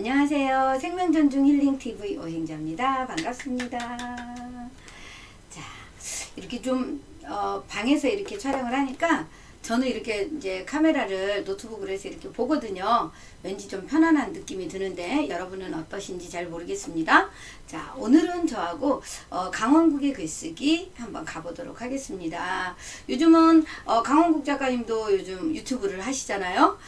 안녕하세요. 생명전중 힐링TV 오행자입니다. 반갑습니다. 자, 이렇게 좀 방에서 이렇게 촬영을 하니까 저는 이렇게 이제 카메라를 노트북으로 해서 이렇게 보거든요. 왠지 좀 편안한 느낌이 드는데 여러분은 어떠신지 잘 모르겠습니다. 자, 오늘은 저하고 강원국의 글쓰기 한번 가보도록 하겠습니다. 요즘은 강원국 작가님도 요즘 유튜브를 하시잖아요.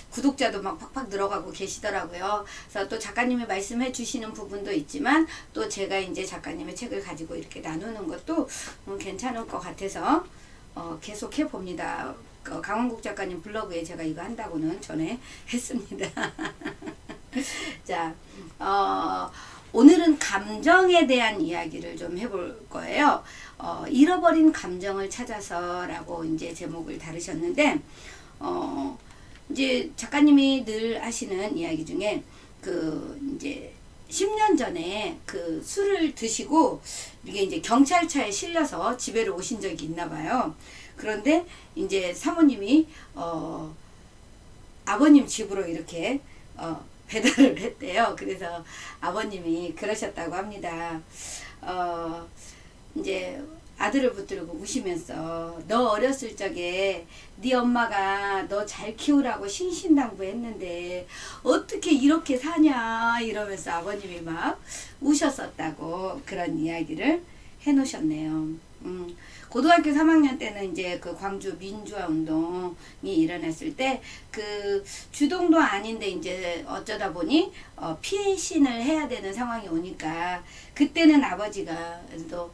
구독자도 막 팍팍 늘어가고 계시더라고요. 그래서 또 작가님이 말씀해 주시는 부분도 있지만 또 제가 이제 작가님의 책을 가지고 이렇게 나누는 것도 괜찮을 것 같아서 계속 해봅니다. 강원국 작가님 블로그에 제가 이거 한다고는 전에 했습니다. 자, 오늘은 감정에 대한 이야기를 좀 해볼 거예요. 잃어버린 감정을 찾아서 라고 이제 제목을 다루셨는데, 이제 작가님이 늘 하시는 이야기 중에 이제 10년 전에 술을 드시고 이게 이제 경찰차에 실려서 집에를 오신 적이 있나 봐요. 그런데 이제 사모님이 아버님 집으로 이렇게 배달을 했대요. 그래서 아버님이 그러셨다고 합니다. 이제 아들을 붙들고 우시면서 너 어렸을 적에 네 엄마가 너 잘 키우라고 신신당부했는데 어떻게 이렇게 사냐 이러면서 아버님이 막 우셨었다고 그런 이야기를 해놓으셨네요. 고등학교 3학년 때는 이제 광주 민주화 운동이 일어났을 때 주동도 아닌데 이제 어쩌다 보니 피신을 해야 되는 상황이 오니까 그때는 아버지가 또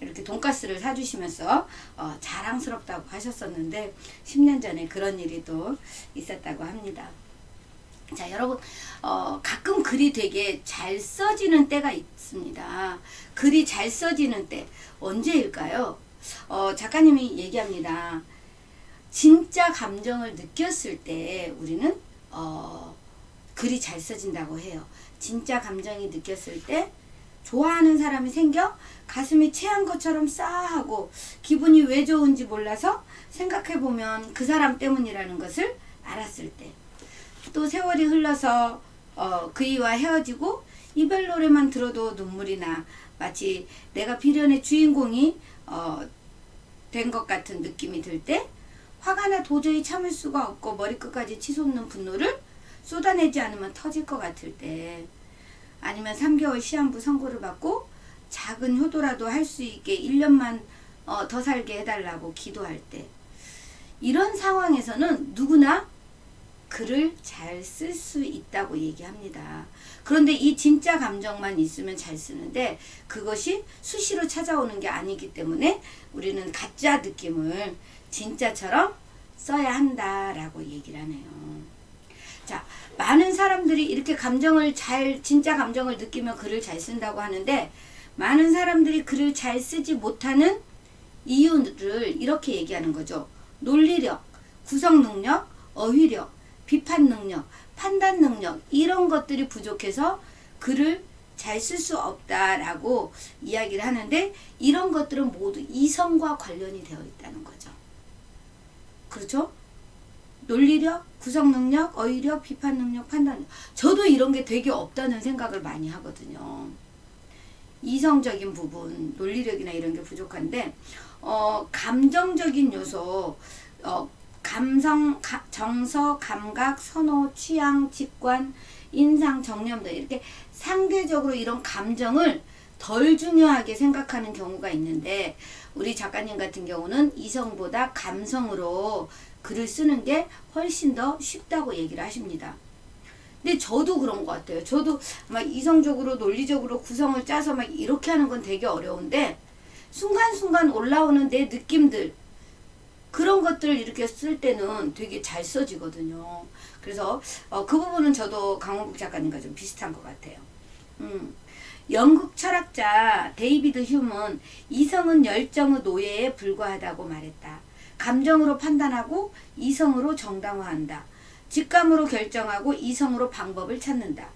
이렇게 돈가스를 사주시면서 자랑스럽다고 하셨었는데 10년 전에 그런 일이 또 있었다고 합니다. 자, 여러분 가끔 글이 되게 잘 써지는 때가 있습니다. 글이 잘 써지는 때 언제일까요? 작가님이 얘기합니다. 진짜 감정을 느꼈을 때 우리는 글이 잘 써진다고 해요. 진짜 감정이 느꼈을 때 좋아하는 사람이 생겨 가슴이 체한 것처럼 싸하고 기분이 왜 좋은지 몰라서 생각해보면 그 사람 때문이라는 것을 알았을 때, 또 세월이 흘러서 그이와 헤어지고 이별 노래만 들어도 눈물이 나 마치 내가 비련의 주인공이 된 것 같은 느낌이 들 때, 화가 나 도저히 참을 수가 없고 머리끝까지 치솟는 분노를 쏟아내지 않으면 터질 것 같을 때, 아니면 3개월 시한부 선고를 받고 작은 효도라도 할 수 있게 1년만 더 살게 해달라고 기도할 때, 이런 상황에서는 누구나 글을 잘 쓸 수 있다고 얘기합니다. 그런데 이 진짜 감정만 있으면 잘 쓰는데 그것이 수시로 찾아오는 게 아니기 때문에 우리는 가짜 느낌을 진짜처럼 써야 한다라고 얘기를 하네요. 자, 많은 사람들이 이렇게 진짜 감정을 느끼며 글을 잘 쓴다고 하는데, 많은 사람들이 글을 잘 쓰지 못하는 이유를 이렇게 얘기하는 거죠. 논리력, 구성 능력, 어휘력, 비판 능력, 판단 능력, 이런 것들이 부족해서 글을 잘 쓸 수 없다라고 이야기를 하는데, 이런 것들은 모두 이성과 관련이 되어 있다는 거죠. 그렇죠? 논리력, 구성 능력, 어휘력, 비판 능력, 판단 능력. 저도 이런 게 되게 없다는 생각을 많이 하거든요. 이성적인 부분, 논리력이나 이런 게 부족한데, 감정적인 요소, 감성, 정서, 감각, 선호, 취향, 직관, 인상, 정념 등 이렇게 상대적으로 이런 감정을 덜 중요하게 생각하는 경우가 있는데, 우리 작가님 같은 경우는 이성보다 감성으로 글을 쓰는 게 훨씬 더 쉽다고 얘기를 하십니다. 근데 저도 그런 것 같아요. 저도 막 이성적으로 논리적으로 구성을 짜서 막 이렇게 하는 건 되게 어려운데, 순간순간 올라오는 내 느낌들, 그런 것들을 이렇게 쓸 때는 되게 잘 써지거든요. 그래서 그 부분은 저도 강원국 작가님과 좀 비슷한 것 같아요. 영국 철학자 데이비드 휴먼은 이성은 열정의 노예에 불과하다고 말했다. 감정으로 판단하고 이성으로 정당화한다. 직감으로 결정하고 이성으로 방법을 찾는다.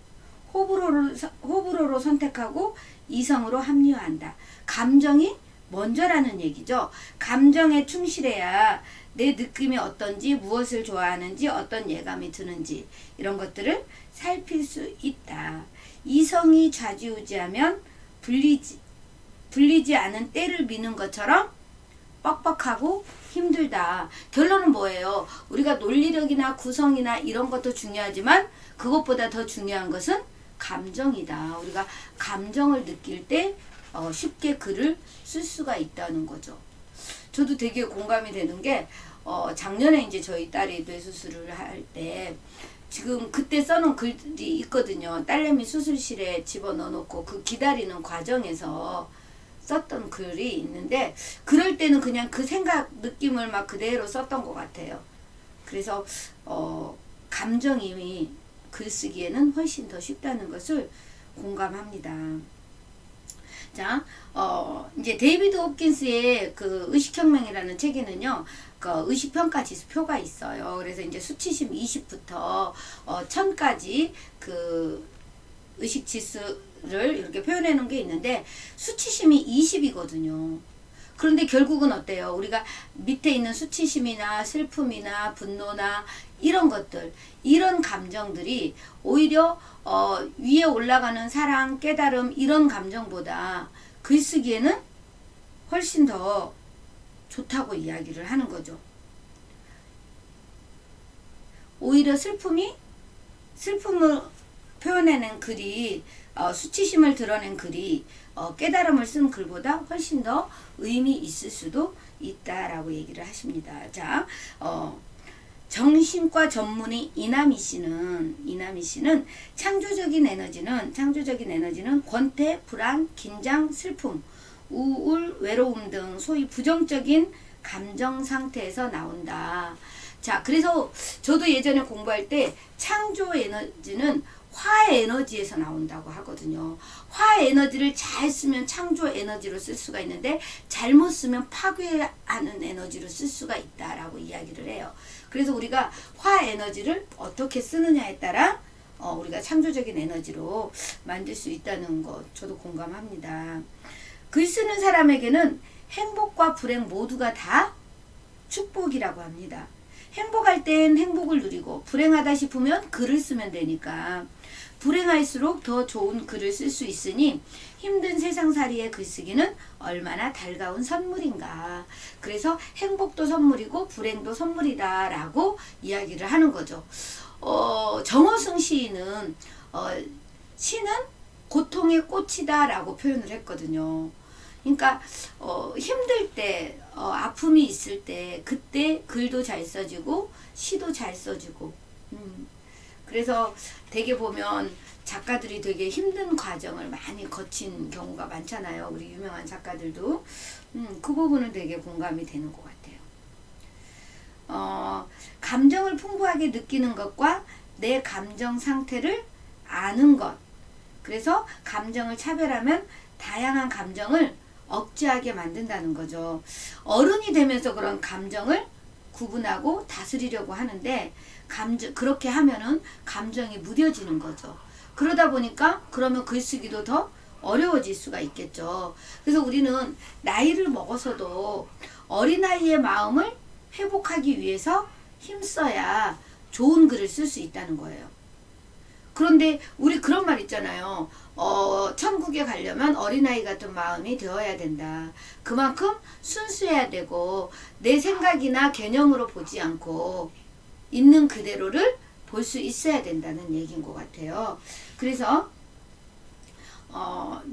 호불호로 선택하고 이성으로 합리화한다. 감정이 먼저라는 얘기죠. 감정에 충실해야 내 느낌이 어떤지, 무엇을 좋아하는지, 어떤 예감이 드는지 이런 것들을 살필 수 있다. 이성이 좌지우지하면 불리지 않은 때를 미는 것처럼 뻑뻑하고 힘들다. 결론은 뭐예요? 우리가 논리력이나 구성이나 이런 것도 중요하지만 그것보다 더 중요한 것은 감정이다. 우리가 감정을 느낄 때 쉽게 글을 쓸 수가 있다는 거죠. 저도 되게 공감이 되는 게 작년에 이제 저희 딸이 뇌수술을 할 때 지금 그때 써놓은 글이 있거든요. 딸내미 수술실에 집어넣어 놓고 그 기다리는 과정에서 썼던 글이 있는데 그럴 때는 그냥 그 생각 느낌을 막 그대로 썼던 것 같아요. 그래서 감정이 글쓰기에는 훨씬 더 쉽다는 것을 공감합니다. 자, 이제 데이비드 홉킨스의 그 의식혁명이라는 책에는요, 그 의식평가 지수표가 있어요. 그래서 이제 수치심 20부터 1000까지 그 의식 지수를 이렇게 표현해 놓은 게 있는데 수치심이 20이거든요. 그런데 결국은 어때요? 우리가 밑에 있는 수치심이나 슬픔이나 분노나 이런 것들, 이런 감정들이 오히려 위에 올라가는 사랑, 깨달음 이런 감정보다 글쓰기에는 훨씬 더 좋다고 이야기를 하는 거죠. 오히려 슬픔을 표현해낸 글이 수치심을 드러낸 글이 깨달음을 쓴 글보다 훨씬 더 의미 있을 수도 있다라고 얘기를 하십니다. 자, 정신과 전문의 이남희 씨는 창조적인 에너지는 권태, 불안, 긴장, 슬픔, 우울, 외로움 등 소위 부정적인 감정 상태에서 나온다. 자, 그래서 저도 예전에 공부할 때 창조 에너지는 화 에너지에서 나온다고 하거든요. 화 에너지를 잘 쓰면 창조 에너지로 쓸 수가 있는데 잘못 쓰면 파괴하는 에너지로 쓸 수가 있다라고 이야기를 해요. 그래서 우리가 화 에너지를 어떻게 쓰느냐에 따라 우리가 창조적인 에너지로 만들 수 있다는 것 저도 공감합니다. 글 쓰는 사람에게는 행복과 불행 모두가 다 축복이라고 합니다. 행복할 땐 행복을 누리고 불행하다 싶으면 글을 쓰면 되니까 불행할수록 더 좋은 글을 쓸 수 있으니 힘든 세상살이의 글쓰기는 얼마나 달가운 선물인가. 그래서 행복도 선물이고 불행도 선물이다 라고 이야기를 하는 거죠. 정호승 시인은 시는 고통의 꽃이다 라고 표현을 했거든요. 그러니까 힘들 때 아픔이 있을 때 그때 글도 잘 써지고 시도 잘 써지고 그래서 되게 보면 작가들이 되게 힘든 과정을 많이 거친 경우가 많잖아요. 우리 유명한 작가들도 그 부분은 되게 공감이 되는 것 같아요. 감정을 풍부하게 느끼는 것과 내 감정 상태를 아는 것. 그래서 감정을 차별하면 다양한 감정을 억제하게 만든다는 거죠. 어른이 되면서 그런 감정을 구분하고 다스리려고 하는데 그렇게 하면은 감정이 무뎌지는 거죠. 그러다 보니까 그러면 글쓰기도 더 어려워질 수가 있겠죠. 그래서 우리는 나이를 먹어서도 어린아이의 마음을 회복하기 위해서 힘써야 좋은 글을 쓸 수 있다는 거예요. 그런데 우리 그런 말 있잖아요. 천국에 가려면 어린아이 같은 마음이 되어야 된다. 그만큼 순수해야 되고 내 생각이나 개념으로 보지 않고 있는 그대로를 볼 수 있어야 된다는 얘기인 것 같아요. 그래서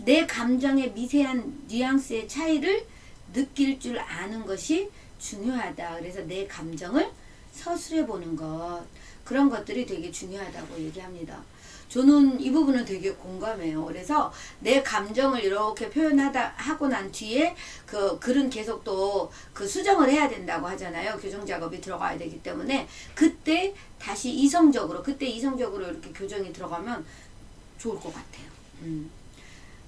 내 감정의 미세한 뉘앙스의 차이를 느낄 줄 아는 것이 중요하다. 그래서 내 감정을 서술해 보는 것, 그런 것들이 되게 중요하다고 얘기합니다. 저는 이 부분은 되게 공감해요. 그래서 내 감정을 이렇게 하고 난 뒤에 그 글은 계속 또 그 수정을 해야 된다고 하잖아요. 교정 작업이 들어가야 되기 때문에 그때 다시 이성적으로 이렇게 교정이 들어가면 좋을 것 같아요.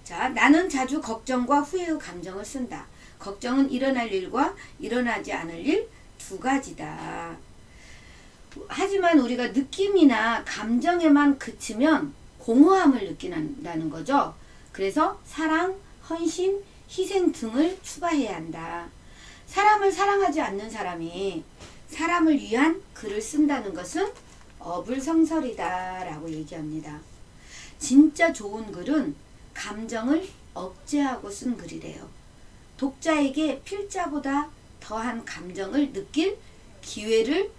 자, 나는 자주 걱정과 후회의 감정을 쓴다. 걱정은 일어날 일과 일어나지 않을 일 두 가지다. 하지만 우리가 느낌이나 감정에만 그치면 공허함을 느낀다는 거죠. 그래서 사랑, 헌신, 희생 등을 추가해야 한다. 사람을 사랑하지 않는 사람이 사람을 위한 글을 쓴다는 것은 어불성설이다 라고 얘기합니다. 진짜 좋은 글은 감정을 억제하고 쓴 글이래요. 독자에게 필자보다 더한 감정을 느낄 기회를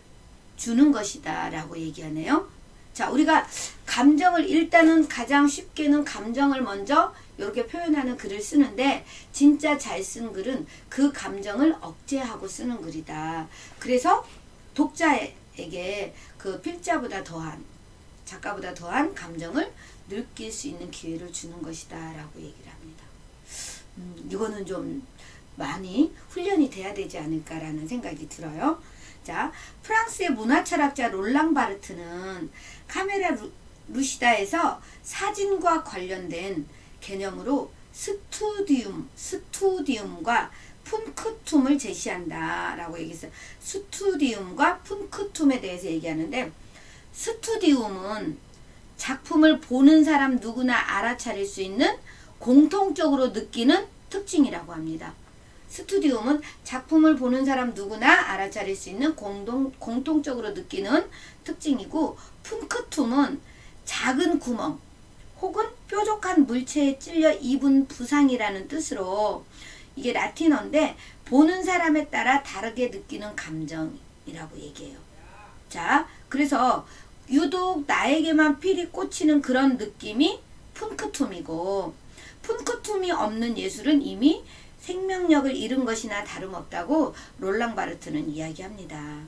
주는 것이다 라고 얘기하네요. 자, 우리가 감정을 일단은 가장 쉽게는 감정을 먼저 이렇게 표현하는 글을 쓰는데 진짜 잘 쓴 글은 그 감정을 억제하고 쓰는 글이다. 그래서 독자에게 그 필자보다 더한 작가보다 더한 감정을 느낄 수 있는 기회를 주는 것이다 라고 얘기를 합니다. 이거는 좀 많이 훈련이 돼야 되지 않을까라는 생각이 들어요. 자, 프랑스의 문화철학자 롤랑 바르트는 카메라 루시다에서 사진과 관련된 개념으로 스투디움과 푼크툼을 제시한다 라고 얘기했어요. 스투디움과 푼크툼에 대해서 얘기하는데, 스투디움은 작품을 보는 사람 누구나 알아차릴 수 있는 공통적으로 느끼는 특징이라고 합니다. 스투디움은 작품을 보는 사람 누구나 알아차릴 수 있는 공통적으로 느끼는 특징이고, 푼크툼은 작은 구멍 혹은 뾰족한 물체에 찔려 입은 부상이라는 뜻으로, 이게 라틴어인데 보는 사람에 따라 다르게 느끼는 감정이라고 얘기해요. 자, 그래서 유독 나에게만 필이 꽂히는 그런 느낌이 푼크툼이고, 푼크툼이 없는 예술은 이미 생명력을 잃은 것이나 다름없다고 롤랑 바르트는 이야기합니다.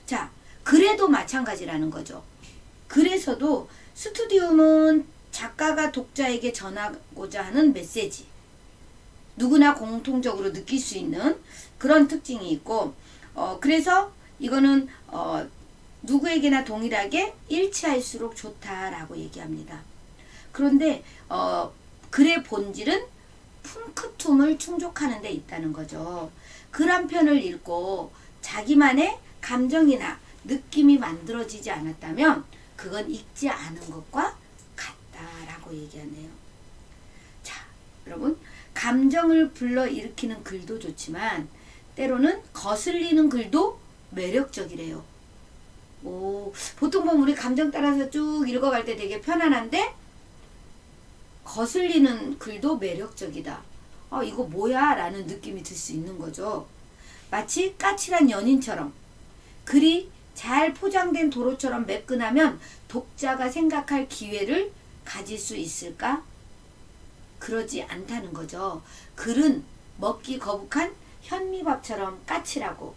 자, 그래도 마찬가지라는 거죠. 그래서도 스투디움은 작가가 독자에게 전하고자 하는 메시지, 누구나 공통적으로 느낄 수 있는 그런 특징이 있고, 그래서 이거는 누구에게나 동일하게 일치할수록 좋다라고 얘기합니다. 그런데 글의 본질은 푼크툼을 충족하는 데 있다는 거죠. 글 한 편을 읽고 자기만의 감정이나 느낌이 만들어지지 않았다면 그건 읽지 않은 것과 같다라고 얘기하네요. 자, 여러분, 감정을 불러일으키는 글도 좋지만 때로는 거슬리는 글도 매력적이래요. 보통 보면 우리 감정 따라서 쭉 읽어갈 때 되게 편안한데 거슬리는 글도 매력적이다. 이거 뭐야? 라는 느낌이 들 수 있는 거죠. 마치 까칠한 연인처럼 글이 잘 포장된 도로처럼 매끈하면 독자가 생각할 기회를 가질 수 있을까? 그러지 않다는 거죠. 글은 먹기 거북한 현미밥처럼 까칠하고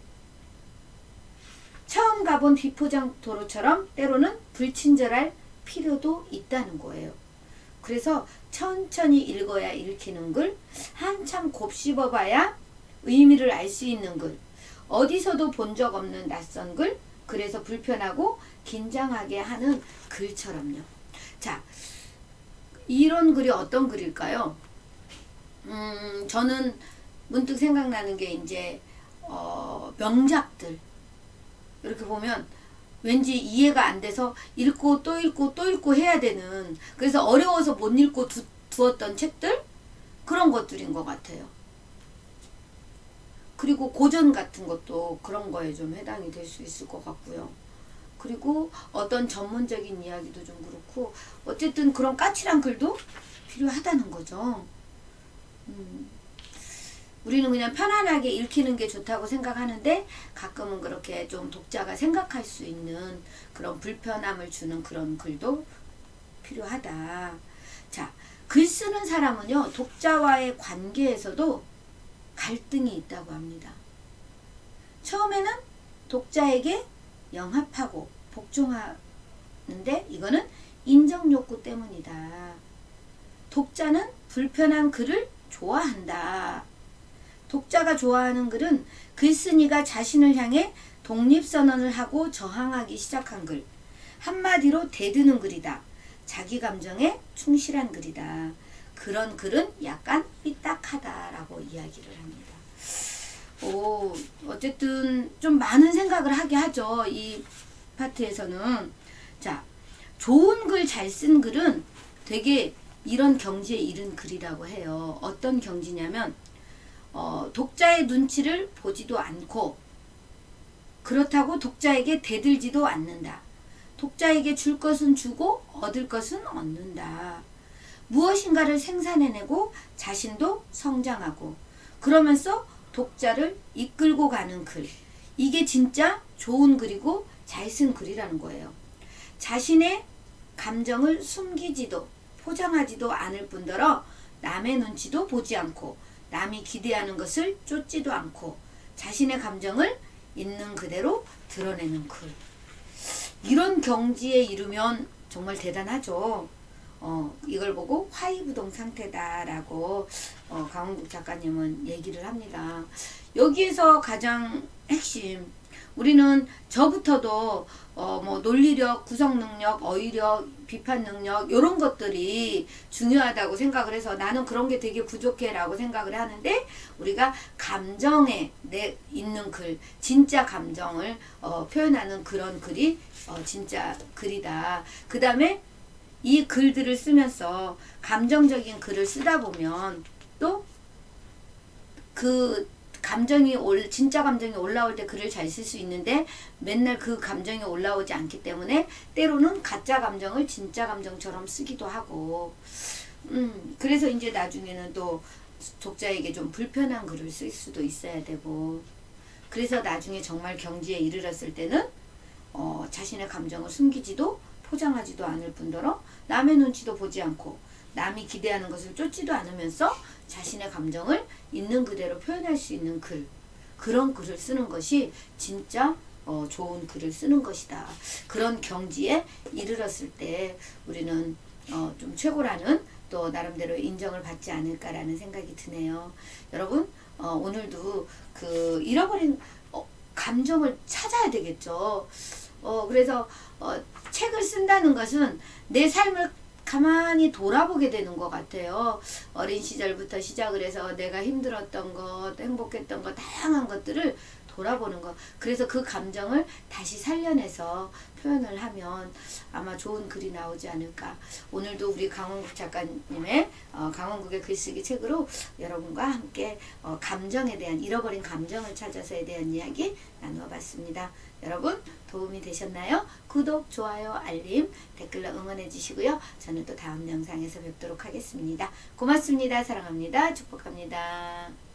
처음 가본 비포장 도로처럼 때로는 불친절할 필요도 있다는 거예요. 그래서 천천히 읽어야 읽히는 글, 한참 곱씹어봐야 의미를 알 수 있는 글, 어디서도 본 적 없는 낯선 글, 그래서 불편하고 긴장하게 하는 글처럼요. 자, 이런 글이 어떤 글일까요? 저는 문득 생각나는 게 이제 명작들 이렇게 보면 왠지 이해가 안 돼서 읽고 또 읽고 또 읽고 해야 되는, 그래서 어려워서 못 읽고 두었던 책들, 그런 것들인 것 같아요. 그리고 고전 같은 것도 그런 거에 좀 해당이 될 수 있을 것 같고요. 그리고 어떤 전문적인 이야기도 좀 그렇고, 어쨌든 그런 까칠한 글도 필요하다는 거죠. 우리는 그냥 편안하게 읽히는 게 좋다고 생각하는데 가끔은 그렇게 좀 독자가 생각할 수 있는 그런 불편함을 주는 그런 글도 필요하다. 자, 글 쓰는 사람은요, 독자와의 관계에서도 갈등이 있다고 합니다. 처음에는 독자에게 영합하고 복종하는데 이거는 인정 욕구 때문이다. 독자는 불편한 글을 좋아한다. 독자가 좋아하는 글은 글쓴이가 자신을 향해 독립선언을 하고 저항하기 시작한 글, 한마디로 대드는 글이다. 자기 감정에 충실한 글이다. 그런 글은 약간 삐딱하다라고 이야기를 합니다. 어쨌든 좀 많은 생각을 하게 하죠. 이 파트에서는. 자, 좋은 글, 잘 쓴 글은 되게 이런 경지에 이른 글이라고 해요. 어떤 경지냐면 독자의 눈치를 보지도 않고 그렇다고 독자에게 대들지도 않는다. 독자에게 줄 것은 주고 얻을 것은 얻는다. 무엇인가를 생산해내고 자신도 성장하고 그러면서 독자를 이끌고 가는 글. 이게 진짜 좋은 글이고 잘 쓴 글이라는 거예요. 자신의 감정을 숨기지도 포장하지도 않을 뿐더러 남의 눈치도 보지 않고 남이 기대하는 것을 쫓지도 않고 자신의 감정을 있는 그대로 드러내는 글. 이런 경지에 이르면 정말 대단하죠. 이걸 보고 화이부동 상태다라고 강원국 작가님은 얘기를 합니다. 여기에서 가장 핵심, 우리는 저부터도 뭐 논리력, 구성 능력, 어휘력, 비판 능력 이런 것들이 중요하다고 생각을 해서 나는 그런 게 되게 부족해 라고 생각을 하는데, 우리가 감정에 있는 글, 진짜 감정을 표현하는 그런 글이 진짜 글이다. 그 다음에 이 글들을 쓰면서 감정적인 글을 쓰다 보면 또 그 진짜 감정이 올라올 때 글을 잘 쓸 수 있는데 맨날 그 감정이 올라오지 않기 때문에 때로는 가짜 감정을 진짜 감정처럼 쓰기도 하고, 그래서 이제 나중에는 또 독자에게 좀 불편한 글을 쓸 수도 있어야 되고, 그래서 나중에 정말 경지에 이르렀을 때는 자신의 감정을 숨기지도 포장하지도 않을 뿐더러 남의 눈치도 보지 않고 남이 기대하는 것을 쫓지도 않으면서 자신의 감정을 있는 그대로 표현할 수 있는 글, 그런 글을 쓰는 것이 진짜 좋은 글을 쓰는 것이다. 그런 경지에 이르렀을 때 우리는 좀 최고라는 또 나름대로 인정을 받지 않을까라는 생각이 드네요. 여러분, 오늘도 그 잃어버린 감정을 찾아야 되겠죠. 그래서 책을 쓴다는 것은 내 삶을 가만히 돌아보게 되는 것 같아요. 어린 시절부터 시작을 해서 내가 힘들었던 것, 행복했던 것, 다양한 것들을 돌아보는 것. 그래서 그 감정을 다시 살려내서 표현을 하면 아마 좋은 글이 나오지 않을까. 오늘도 우리 강원국 작가님의 강원국의 글쓰기 책으로 여러분과 함께 감정에 대한, 잃어버린 감정을 찾아서에 대한 이야기 나누어 봤습니다. 여러분 도움이 되셨나요? 구독, 좋아요, 알림, 댓글로 응원해 주시고요. 저는 또 다음 영상에서 뵙도록 하겠습니다. 고맙습니다. 사랑합니다. 축복합니다.